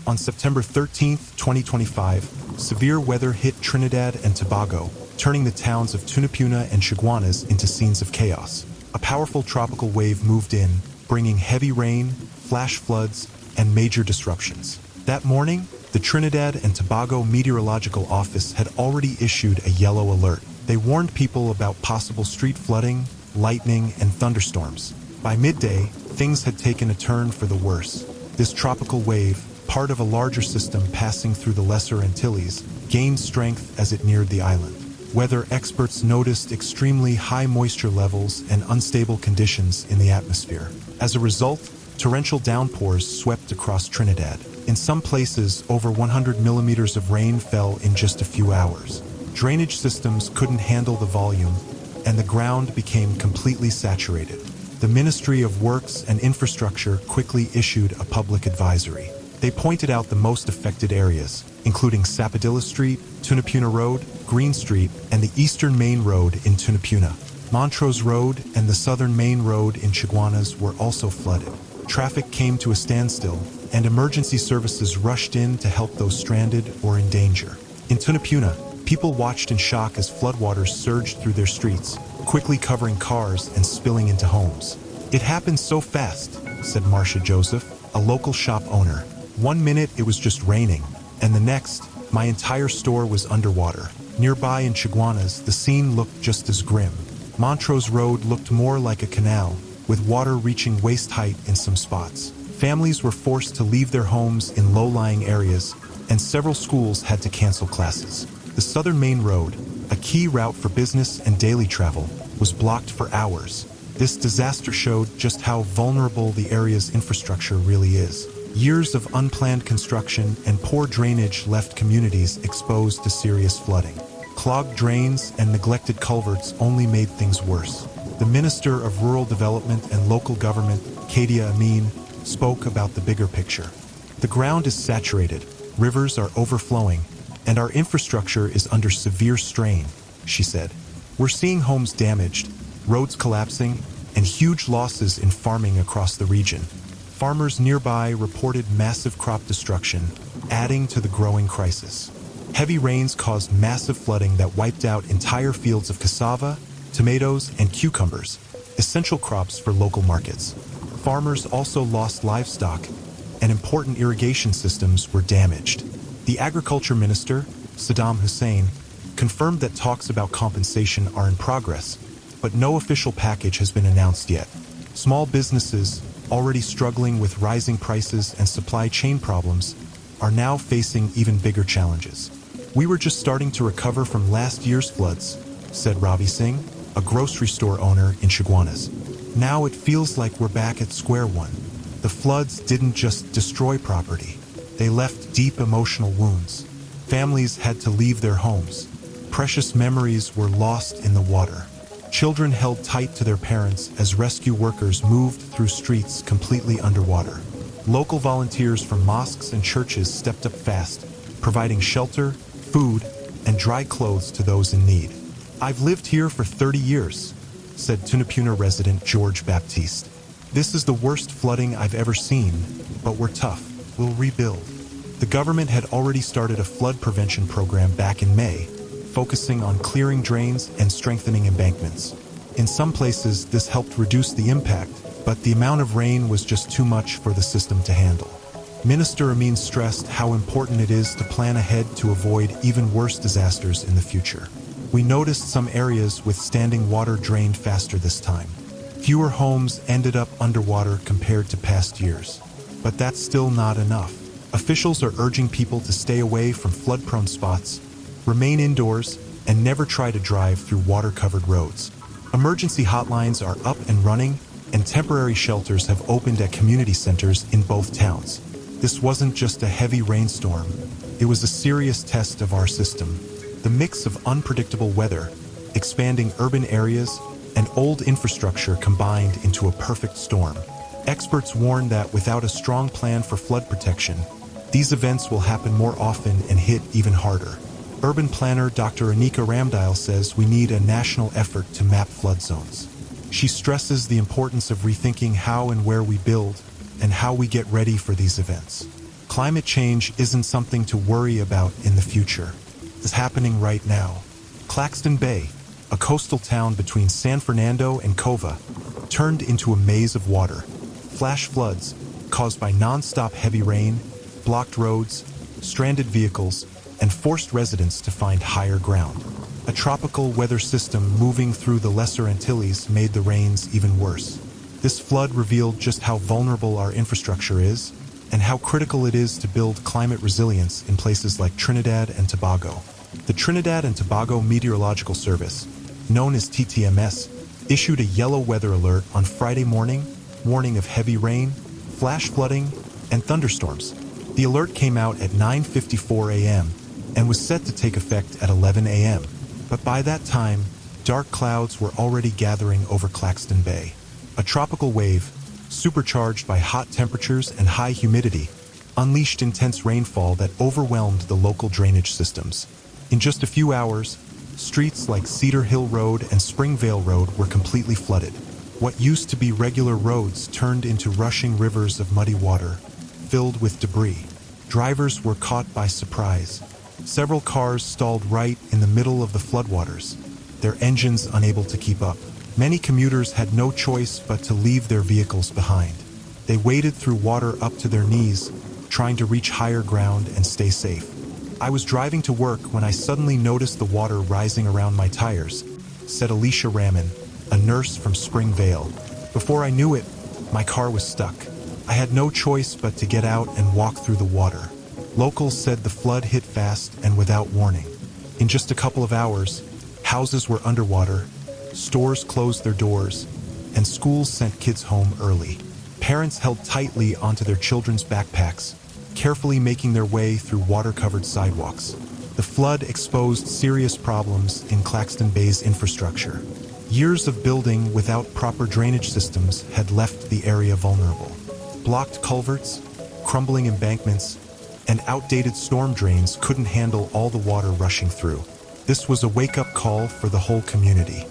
On September 13, 2025, severe weather hit Trinidad and Tobago, turning the towns of Tunapuna and Chaguanas into scenes of chaos. A powerful tropical wave moved in, bringing heavy rain, flash floods, and major disruptions. That morning, the Trinidad and Tobago Meteorological Office had already issued a yellow alert. They warned people about possible street flooding, lightning, and thunderstorms. By midday, things had taken a turn for the worse. This tropical wave, part of a larger system passing through the Lesser Antilles, gained strength as it neared the island. Weather experts noticed extremely high moisture levels and unstable conditions in the atmosphere. As a result, torrential downpours swept across Trinidad. In some places, over 100 millimeters of rain fell in just a few hours. Drainage systems couldn't handle the volume, and the ground became completely saturated. The Ministry of Works and Infrastructure quickly issued a public advisory. They pointed out the most affected areas, including Sapodilla Street, Tunapuna Road, Green Street, and the Eastern Main Road in Tunapuna. Montrose Road and the Southern Main Road in Chaguanas were also flooded. Traffic came to a standstill, and emergency services rushed in to help those stranded or in danger. In Tunapuna, people watched in shock as floodwaters surged through their streets, quickly covering cars and spilling into homes. "It happened so fast," said Marcia Joseph, a local shop owner. "One minute it was just raining, and the next, my entire store was underwater." Nearby in Chaguanas, the scene looked just as grim. Montrose Road looked more like a canal, with water reaching waist height in some spots. Families were forced to leave their homes in low-lying areas, and several schools had to cancel classes. The Southern Main Road, a key route for business and daily travel, was blocked for hours. This disaster showed just how vulnerable the area's infrastructure really is. Years of unplanned construction and poor drainage left communities exposed to serious flooding. Clogged drains and neglected culverts only made things worse. The Minister of Rural Development and Local Government, Kadia Amin, spoke about the bigger picture. "The ground is saturated, rivers are overflowing, and our infrastructure is under severe strain," she said. "We're seeing homes damaged, roads collapsing, and huge losses in farming across the region." Farmers nearby reported massive crop destruction, adding to the growing crisis. Heavy rains caused massive flooding that wiped out entire fields of cassava, tomatoes, and cucumbers, essential crops for local markets. Farmers also lost livestock, and important irrigation systems were damaged. The Agriculture Minister, Saddam Hussein, confirmed that talks about compensation are in progress, but no official package has been announced yet. Small businesses, already struggling with rising prices and supply chain problems, are now facing even bigger challenges. "We were just starting to recover from last year's floods," said Ravi Singh, a grocery store owner in Chaguanas. "Now it feels like we're back at square one." The floods didn't just destroy property. They left deep emotional wounds. Families had to leave their homes. Precious memories were lost in the water. Children held tight to their parents as rescue workers moved through streets completely underwater. Local volunteers from mosques and churches stepped up fast, providing shelter, food, and dry clothes to those in need. "I've lived here for 30 years, said Tunapuna resident George Baptiste. "This is the worst flooding I've ever seen, but we're tough. We'll rebuild." The government had already started a flood prevention program back in May, focusing on clearing drains and strengthening embankments. In some places, this helped reduce the impact, but the amount of rain was just too much for the system to handle. Minister Amin stressed how important it is to plan ahead to avoid even worse disasters in the future. "We noticed some areas with standing water drained faster this time. Fewer homes ended up underwater compared to past years. But that's still not enough. Officials are urging people to stay away from flood-prone spots, remain indoors, and never try to drive through water-covered roads. Emergency hotlines are up and running, and temporary shelters have opened at community centers in both towns." This wasn't just a heavy rainstorm. It was a serious test of our system. The mix of unpredictable weather, expanding urban areas, and old infrastructure combined into a perfect storm. Experts warn that without a strong plan for flood protection, these events will happen more often and hit even harder. Urban planner Dr. Anika Ramdile says we need a national effort to map flood zones. She stresses the importance of rethinking how and where we build and how we get ready for these events. Climate change isn't something to worry about in the future. It's happening right now. Claxton Bay, a coastal town between San Fernando and Cova, turned into a maze of water. Flash floods, caused by non-stop heavy rain, blocked roads, stranded vehicles, and forced residents to find higher ground. A tropical weather system moving through the Lesser Antilles made the rains even worse. This flood revealed just how vulnerable our infrastructure is and how critical it is to build climate resilience in places like Trinidad and Tobago. The Trinidad and Tobago Meteorological Service, known as TTMS, issued a yellow weather alert on Friday morning, warning of heavy rain, flash flooding, and thunderstorms. The alert came out at 9:54 a.m. and was set to take effect at 11 a.m. But by that time, dark clouds were already gathering over Claxton Bay. A tropical wave, supercharged by hot temperatures and high humidity, unleashed intense rainfall that overwhelmed the local drainage systems. In just a few hours, streets like Cedar Hill Road and Springvale Road were completely flooded. What used to be regular roads turned into rushing rivers of muddy water, filled with debris. Drivers were caught by surprise. Several cars stalled right in the middle of the floodwaters, their engines unable to keep up. Many commuters had no choice but to leave their vehicles behind. They waded through water up to their knees, trying to reach higher ground and stay safe. I was driving to work when I suddenly noticed the water rising around my tires, said Alicia Raman, a nurse from Springvale. Before I knew it, my car was stuck. I had no choice but to get out and walk through the water. Locals said the flood hit fast and without warning. In just a couple of hours, houses were underwater, stores closed their doors, and schools sent kids home early. Parents held tightly onto their children's backpacks, carefully making their way through water-covered sidewalks. The flood exposed serious problems in Claxton Bay's infrastructure. Years of building without proper drainage systems had left the area vulnerable. Blocked culverts, crumbling embankments, and outdated storm drains couldn't handle all the water rushing through. This was a wake-up call for the whole community.